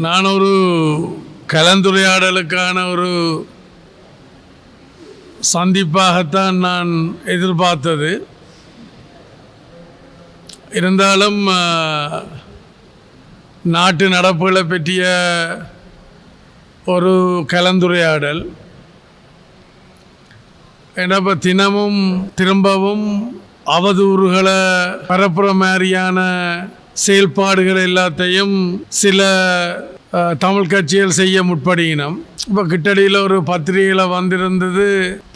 நான் ஒரு கலந்துரையாடலுக்கான ஒரு சந்திப்பாகத்தான் நான் எதிர்பார்த்தது. இருந்தாலும் நாட்டு நடப்புகளை பற்றிய ஒரு கலந்துரையாடல், ஏன்னா இப்போ தினமும் திரும்பவும் அவதூறுகளை பரப்புற மாதிரியான செயல்பாடுகள் எல்லாத்தையும் சில தமிழ் கட்சிகள் செய்ய முற்படுகினோம். இப்போ கிட்டடியில் ஒரு பத்திரிகையில் வந்திருந்தது,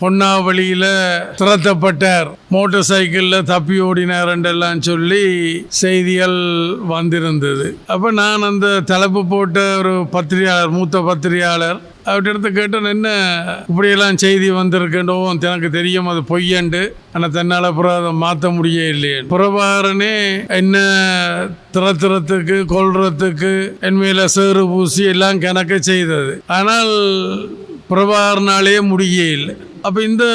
பொன்னாவளியில் திரட்டப்பட்டார், மோட்டார் சைக்கிளில் தப்பி ஓடினார் என்றெல்லாம் சொல்லி செய்திகள் வந்திருந்தது. அப்போ நான் அந்த தலைப்பு போட்ட ஒரு பத்திரிகையாளர், மூத்த பத்திரிகையாளர், அவர்கிட்ட கேட்டேன், என்ன இப்படியெல்லாம் செய்தி வந்திருக்கேண்டோ, எனக்கு தெரியும் அது பொய்யண்டு, ஆனால் தன்னால் அப்புறம் அதை மாற்ற முடிய இல்லையே. பிரபாகரனே என்ன திறத்துறதுக்கு கொள்றதுக்கு என் மேல சேறு பூசி எல்லாம் கணக்க செய்தது, ஆனால் பிரபாகரனாலே முடிய இல்லை. அப்போ இந்த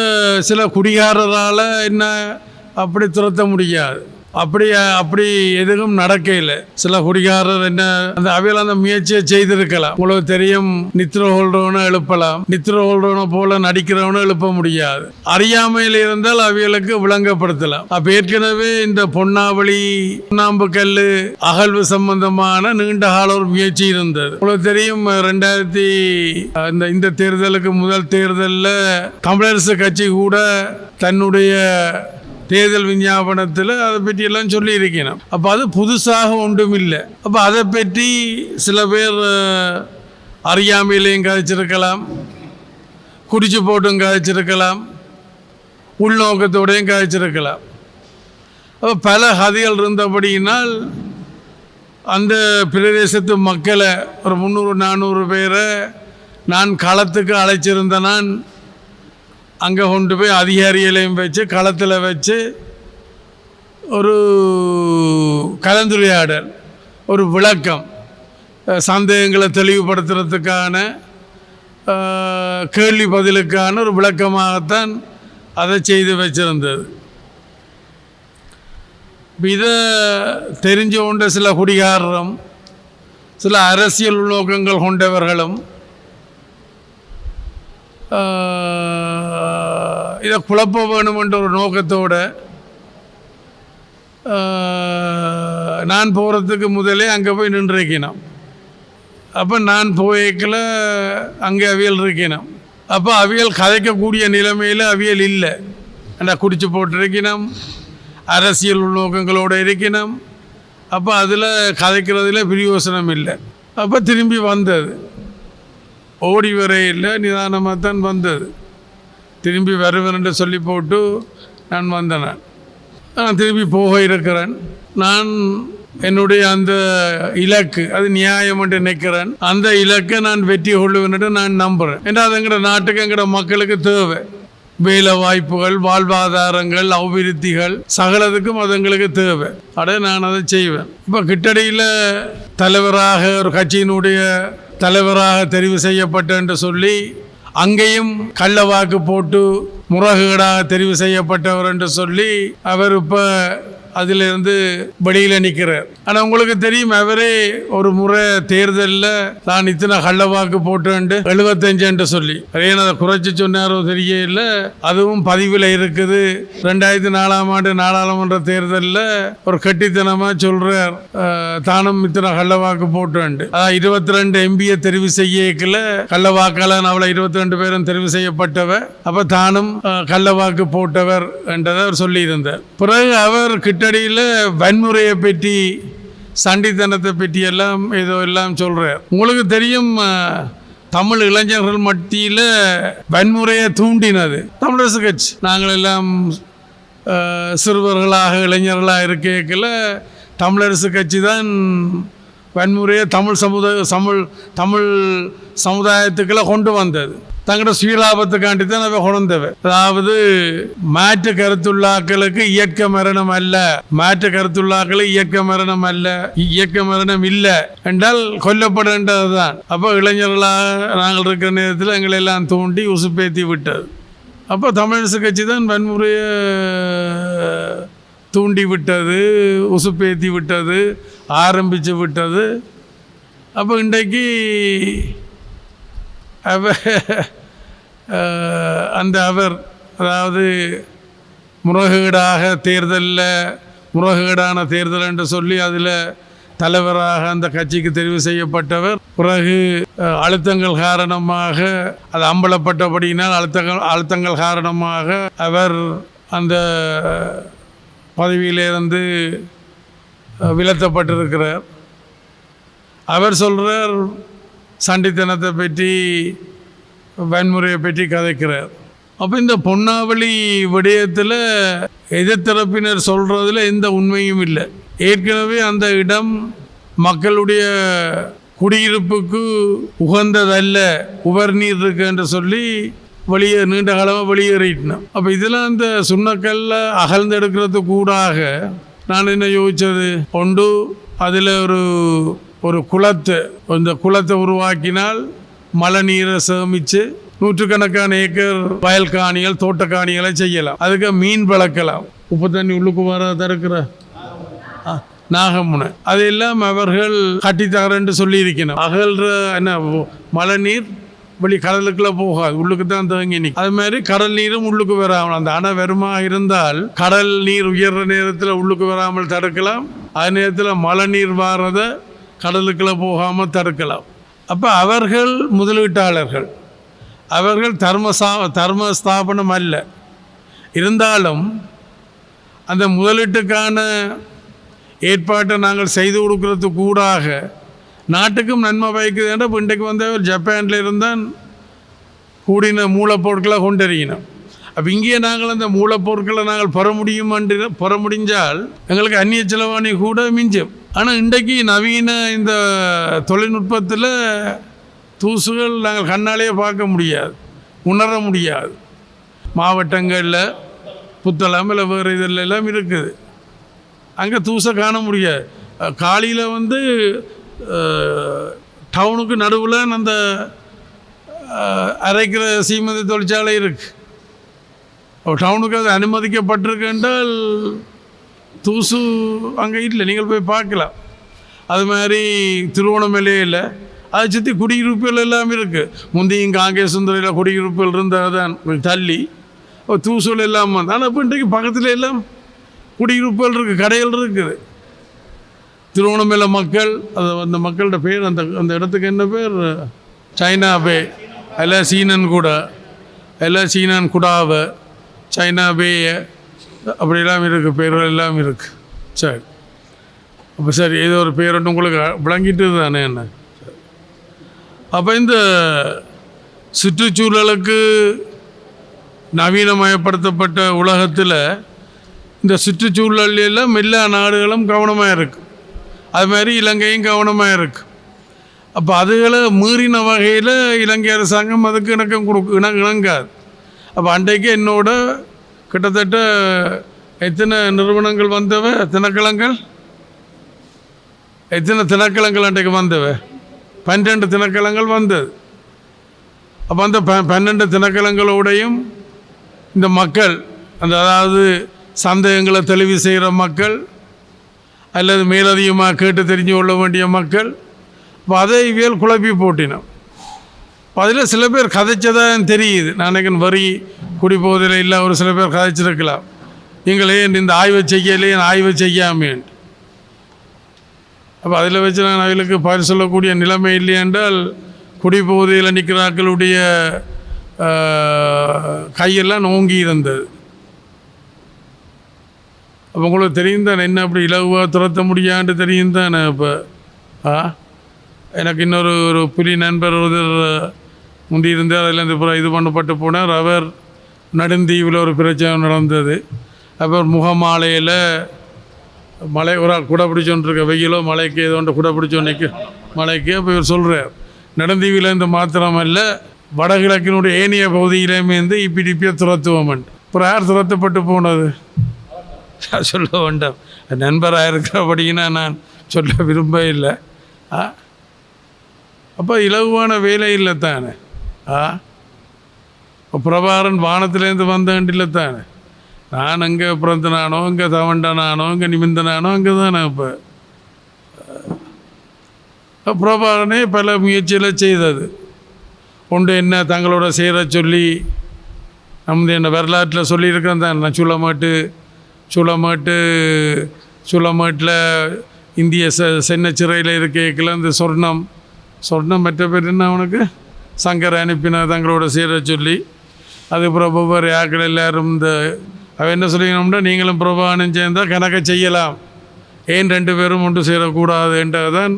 சில குடிகாரரால் என்ன அப்படி துரத்த முடியாது, அப்படி எதுவும் நடக்கல. சில குடிகாரர் என்ன அந்த அவையில் அந்த முயற்சியை செய்திருக்கலாம். உங்களுக்கு தெரியும், நித்திர ஹோல்டவனை எழுப்பலாம், நித்திர ஹோல்டவனை போல நடிக்கிறவனை எழுப்ப முடியாது. அறியாமையில் இருந்தால் அவைகளுக்கு விளங்கப்படுத்தலாம். அப்ப ஏற்கனவே இந்த பொன்னாவளி, சுண்ணாம்பு கல்லு அகழ்வு சம்பந்தமான நீண்ட கால ஒரு முயற்சி இருந்தது. உங்களுக்கு தெரியும், 2000 இந்த தேர்தலுக்கு முதல் தேர்தலில் தமிழரசு கட்சி கூட தன்னுடைய தேர்தல் விஞ்ஞாபனத்தில் அதை பற்றி எல்லாம் சொல்லி இருக்கணும். அப்போ அது புதுசாக ஒன்றும் இல்லை. அப்போ அதை பற்றி சில பேர் அறியாமையிலையும் கதைச்சிருக்கலாம், குடிச்சு போட்டும் கதைச்சிருக்கலாம், உள்நோக்கத்தோடையும் கதைச்சிருக்கலாம். அப்போ பல கதைகள் இருந்தபடியினால் அந்த பிரதேசத்து மக்களை ஒரு 300-400 பேரை நான் களத்துக்கு அழைச்சிருந்தேன். நான் அங்கே கொண்டு போய் அதிகாரிகளையும் வச்சு களத்தில் வச்சு ஒரு கலந்துரையாடல், ஒரு விளக்கம், சந்தேகங்களை தெளிவுபடுத்துறதுக்கான கேள்வி பதிலுக்கான ஒரு விளக்கமாகத்தான் அதை செய்து வச்சிருந்தது. இதை தெரிஞ்சு கொண்ட சில குடிகாரரும் சில அரசியல் நோக்கங்கள் கொண்டவர்களும் இதை குழப்ப வேணுமென்ற ஒரு நோக்கத்தோடு நான் போகிறதுக்கு முதலே அங்கே போய் நின்றுருக்கணும். அப்போ நான் போய்க்கல அங்கே அவியல் இருக்கணும். அப்போ அவியல் கதைக்கக்கூடிய நிலைமையில் அவியல் இல்லை. நான் குடிச்சு போட்டிருக்கணும், அரசியல் நோக்கங்களோடு இருக்கணும். அப்போ அதில் கதைக்கிறதுல பிரயோசனம் இல்லை. அப்போ திரும்பி வந்தது, ஓடி வர இல்லை, நிதானமாக தான் வந்தது. திரும்பி வருவேன் சொல்லி போட்டு நான் வந்தேன். நான் திரும்பி போக இருக்கிறேன். நான் என்னுடைய அந்த இலக்கு, அது நியாயம் என்று நினைக்கிறேன். அந்த இலக்கை நான் வெற்றி கொள்ளுவேன் நான் நம்புகிறேன். ஏன்னா அது எங்களோட நாட்டுக்கு, எங்களோட மக்களுக்கு தேவை. வேலை வாய்ப்புகள், வாழ்வாதாரங்கள், அபிவிருத்திகள் சகலத்துக்கும் அது எங்களுக்கு தேவை. நான் அதை செய்வேன். இப்போ கிட்டடியில் தலைவராக, ஒரு கட்சியினுடைய தலைவராக தெரிவு செய்யப்பட்ட என்று சொல்லி அங்கேயும் கள்ள வாக்கு போட்டு முறைகேடாக தெரிவு செய்யப்பட்டவர் என்று சொல்லி அவர் இப்போ அதிலிருந்து வெளியில் நிற்கிறார். ஆனால் உங்களுக்கு தெரியும், அவரே ஒரு முறை தேர்தலில் நான் இத்தனை கள்ள வாக்கு போட்டு 75 என்று சொல்லி ஏன் அதை குறைச்சி சொன்னாரோ தெரியல. அதுவும் பதிவில் இருக்குது. 2004ஆம் ஆண்டு நாடாளுமன்ற தேர்தலில் ஒரு கட்டித்தனமாக சொல்கிறார், தானும் இத்தனை கள்ள வாக்கு போட்டு. அதான் 22 எம்பியை தெரிவு செய்யல, கள்ள வாக்காளர் அவளை 22 பேரும் தெரிவு செய்யப்பட்டவர். அப்போ தானும் கள்ள வாக்கு போட்டவர் என்றதை அவர் சொல்லியிருந்தார். பிறகு அவர் கிட்டடியில் வன்முறையை பற்றி, சண்டித்தனத்தை பற்றி எல்லாம் ஏதோ எல்லாம் சொல்கிறார். உங்களுக்கு தெரியும், தமிழ் இளைஞர்கள் மத்தியில் வன்முறையை தூண்டினது தமிழரசு கட்சி. நாங்கள் எல்லாம் சிறுவர்களாக, இளைஞர்களாக இருக்கல தமிழரசு கட்சி தான் வன்முறையை தமிழ் சமுதாயத்துக்குள்ள கொண்டு வந்தது. தங்களோட சுயலாபத்துக்காண்டி தான் அவை கொண்டவை. அதாவது மாற்று கருத்துள்ளாக்களுக்கு இயக்க மரணம் அல்ல, மாற்று கருத்துள்ளாக்களுக்கு இயக்க மரணம் அல்ல, இயக்க மரணம் இல்லை என்றால் கொல்லப்படேண்டதுதான். அப்போ இளைஞர்களாக நாங்கள் இருக்கிற நேரத்தில் எங்களை எல்லாம் தூண்டி உசுப்பேத்தி விட்டது. அப்போ தமிழரசு கட்சி தான் வன்முறையை தூண்டி விட்டது, உசுப்பேத்தி விட்டது, ஆரம்பித்து விட்டது. அப்போ இன்றைக்கு அவர் அதாவது முறைகேடான தேர்தல் என்று சொல்லி அதில் தலைவராக அந்த கட்சிக்கு தெரிவு செய்யப்பட்டவர். பிறகு அழுத்தங்கள் காரணமாக அது அம்பலப்பட்டபடியினால் அழுத்தங்கள் காரணமாக அவர் அந்த பதவியிலிருந்து விலத்தப்பட்டிருக்கிறார். அவர் சொல்கிறார் சண்டித்தனத்தை பற்றி, வன்முறையை பற்றி கதைக்கிறார். அப்போ இந்த பொன்னாவளி விடயத்தில் எதிர்த்தரப்பினர் சொல்கிறதுல எந்த உண்மையும் இல்லை. ஏற்கனவே அந்த இடம் மக்களுடைய குடியிருப்புக்கு உகந்ததல்ல, உவர்நீர் இருக்கு என்று சொல்லி நீண்ட காலமாக வெளியேறிட்டோம். அப்போ இதெல்லாம் அந்த சுண்ணக்கல்ல அகழ்ந்தெடுக்கிறது கூடாக நான் என்ன யோசித்தது, ஒன்று அதில் ஒரு குளத்தை உருவாக்கினால் மழை நீரை சேமித்து நூற்றுக்கணக்கான ஏக்கர் வயல் காணிகள், தோட்ட காணிகளை செய்யலாம். அதுக்கு மீன் வளர்க்கலாம். உப்பு தண்ணி உள்ளுக்கு வர தடுக்கிற நாகமுனை அதெல்லாம் அவர்கள் கட்டித்தரேன்னு சொல்லியிருக்கணும். அகல்ற என்ன மழை நீர் வெளி கடலுக்குள்ள போகாது, உள்ளுக்கு தான் தேங்கி நிற்கும். அது மாதிரி கடல் நீரும் உள்ளுக்கு வராமல், அந்த அணை வருமா இருந்தால் கடல் நீர் உயர்ற நேரத்தில் உள்ளுக்கு வராமல் தடுக்கலாம். அதே நேரத்தில் மழை நீர் வாரதை கடலுக்குள்ள போகாமல் தடுக்கலாம். அப்போ அவர்கள் முதலீட்டாளர்கள், அவர்கள் தர்ம ஸ்தாபனம் அல்ல. இருந்தாலும் அந்த முதலீட்டுக்கான ஏற்பாட்டை நாங்கள் செய்து கொடுக்கறதுக்கு கூடாக நாட்டுக்கும் நன்மை பயக்குதுன்னா இப்போ இன்றைக்கு வந்தவர் ஜப்பானில் இருந்தால் கூடின மூலப்பொருட்களை கொண்டறியணும். அப்போ இங்கேயே நாங்கள் அந்த மூலப்பொருட்களை நாங்கள் பெற முடிஞ்சால் எங்களுக்கு அந்நிய செலவாணி கூட மிஞ்சும். ஆனால் இன்றைக்கு நவீன இந்த தொழில்நுட்பத்தில் தூசுகள் நாங்கள் கண்ணாலேயே பார்க்க முடியாது, உணர முடியாது. மாவட்டங்களில் புத்தளம் இல்லை வேறு இதில் எல்லாம் இருக்குது, அங்கே தூசை காண முடியாது. காலையில் டவுனுக்கு நடுவில் அந்த அரைக்கிற சீமந்தி தொழிற்சாலை இருக்குது. டவுனுக்கு அது அனுமதிக்கப்பட்டிருக்கு என்றால் தூசு அங்கே இல்லை, நீங்கள் போய் பார்க்கலாம். அது மாதிரி திருவோணமலையில் அதை சுற்றி குடியிருப்புகள் எல்லாம் இருக்குது. முந்தையும் காங்கேசுந்தரையில் குடியிருப்புகள் இருந்தால் தான் தள்ளி தூசுகள் எல்லாம் வந்து. ஆனால் இப்போ இன்றைக்கு பக்கத்தில் எல்லாம் குடியிருப்புகள் இருக்குது, கடைகள் இருக்குது. திருவோணமலை மக்கள், அந்த மக்களோட பேர் அந்த இடத்துக்கு என்ன பேர், சைனா பே, எல்லாம் சீனன் குடாவை, சைனா பே, அப்படிலாம் இருக்குது, பேர்கள் எல்லாம் இருக்குது. சரி, அப்போ சரி, ஏதோ ஒரு பேர் ஒன்று உங்களுக்கு விளங்கிட்டு தானே என்ன. அப்போ இந்த சுற்றுச்சூழலுக்கு நவீனமயப்படுத்தப்பட்ட உலகத்தில் இந்த சுற்றுச்சூழலாம் எல்லா நாடுகளும் கவனமாக இருக்குது. அது மாதிரி இலங்கையும் கவனமாக இருக்குது. அப்போ அதுகளை மீறின வகையில் இலங்கை அரசாங்கம் அதுக்கு இணங்காது. அப்போ அன்றைக்கு என்னோட கிட்டத்தட்ட எத்தனை நிறுவனங்கள் வந்தவை, எத்தனை திணைக்களங்கள் அன்றைக்கு வந்தவை, 12 திணைக்களங்கள் வந்தது. அப்போ அந்த 12 திணைக்களங்களோடையும் இந்த மக்கள், அதாவது சந்தேகங்களை தெளிவு செய்கிற மக்கள் அல்லது மேலதிகமாக கேட்டு தெரிஞ்சு கொள்ள வேண்டிய மக்கள், இப்போ அதை இவியல் குழப்பி போட்டினோம். இப்போ அதில் சில பேர் கதைச்சதான் தெரியுது. நான் நினைக்கிறேன் வரி குடிபோதில் இல்லை, ஒரு சில பேர் கதைச்சிருக்கலாம், நீங்களே இந்த ஆய்வை செய்யலையே, ஆய்வை செய்யாமேன். அப்போ அதில் வச்சு நான் அவர்களுக்கு பதில் சொல்லக்கூடிய நிலைமை இல்லை என்றால், குடிபோதையில் நிற்கிறாக்களுடைய கையெல்லாம் நோங்கி இருந்தது. அப்போ உங்களுக்கு தெரியும் தானே, என்ன அப்படி இலகுவாக துரத்த முடியான்னு தெரியும் தானே. இப்போ எனக்கு இன்னொரு புலி நண்பர் ஒருத்தர் முந்தி இருந்தார், அதில் இது பண்ணப்பட்டு போனார். அவர் நடுந்தீவில் ஒரு பிரச்சனை நடந்தது. அப்புறம் முகமாலையில் மழை ஒரு குடை பிடிச்சோன்ட்ருக்க, வெயிலோ மழைக்கு ஏதோ ஒன்று குடை பிடிச்சோன்னைக்கு மழைக்கு. அப்போ இவர் சொல்கிறார், நடுந்தீவில் இந்த மாத்திரம் அல்ல, வடகிழக்கினுடைய ஏனைய பகுதியிலேருந்து இப்பிடிப்பிய துரத்துவோம். அப்புறம் யார் துரத்தப்பட்டு போனது சொல்ல வேண்டாம். நண்பராக இருக்கிறபடினா நான் சொல்ல விரும்ப இல்லை. அப்போ இலகுவான வேலை இல்லை தானே. பிரபாகரன் வானத்திலேருந்து வந்தேன்ட்டு தானே. நான் அங்கே பிறந்தனானோ, இங்கே தவண்டனானோ, இங்கே நிமிந்தனானோ, அங்கே தானே. இப்போ பிரபாகரனே பல முயற்சிகளை செய்தது ஒன்று. என்ன தங்களோட செய்கிற சொல்லி நம்ம என்ன வரலாற்றில் சொல்லியிருக்கிறேன் தான். நான் சூளமேட்டில் இந்திய சென்ன சிறையில் இருக்கையில் இந்த சொர்ணம் மற்ற பேர் என்ன அவனுக்கு சங்கர் அனுப்பின தங்களோட செய்கிற சொல்லி. அதுக்கப்புறம் ஒவ்வொரு ஆக்கள் எல்லோரும் இந்த அவன் என்ன சொல்லிக்கணும்னா, நீங்களும் பிரபாகரனும் சேர்ந்தால் கணக்கை செய்யலாம், ஏன் 2 பேரும் ஒன்று சேரக்கூடாது என்றதான்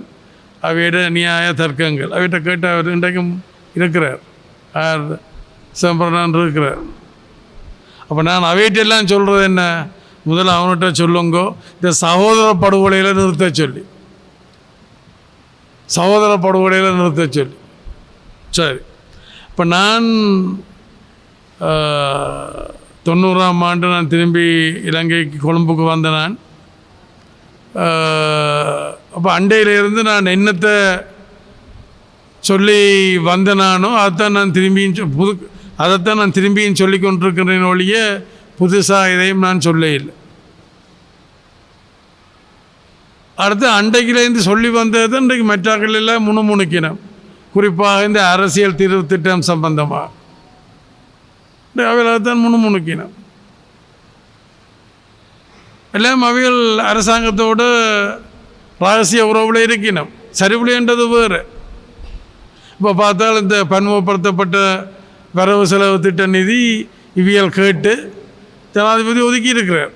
அவையிட நியாய தர்க்கங்கள். அவையிட்ட கேட்டு அவர் இன்றைக்கும் இருக்கிறார், சிதம்பரனான் இருக்கிறார். அப்போ நான் அவையிட்டெல்லாம் சொல்கிறது என்ன, முதல்ல அவன்கிட்ட சொல்லுங்கோ இந்த சகோதர படுகொலையில் நிறுத்த சொல்லி, சரி. இப்போ நான் 90ஆம் ஆண்டு நான் திரும்பி இலங்கைக்கு கொழும்புக்கு வந்த நான். அப்போ அண்டையிலேருந்து நான் என்னத்தை சொல்லி வந்தனானோ அதைத்தான் நான் திரும்பியும் சொல்லி கொண்டிருக்கிறேன் ஒழிய புதுசாக இதையும் நான் சொல்ல இல்லை. அடுத்து அண்டைக்கிலேருந்து சொல்லி வந்தது இன்றைக்கு மற்றாக்கள் எல்லாம் முணுமுணுக்கினோம். குறிப்பாக இந்த அரசியல் தீர்வு திட்டம் சம்பந்தமாக அவையில் தான் முணுமுணுக்கினோம். எல்லாம் அவைகள் அரசாங்கத்தோடு ரகசிய உறவில் இருக்கணும். சரிவில்லைன்றது வேறு. இப்போ பார்த்தால் இந்த பன்முகப்படுத்தப்பட்ட வரவு செலவு திட்ட நிதி இவியல் கேட்டு ஜனாதிபதி ஒதுக்கி இருக்கிறார்.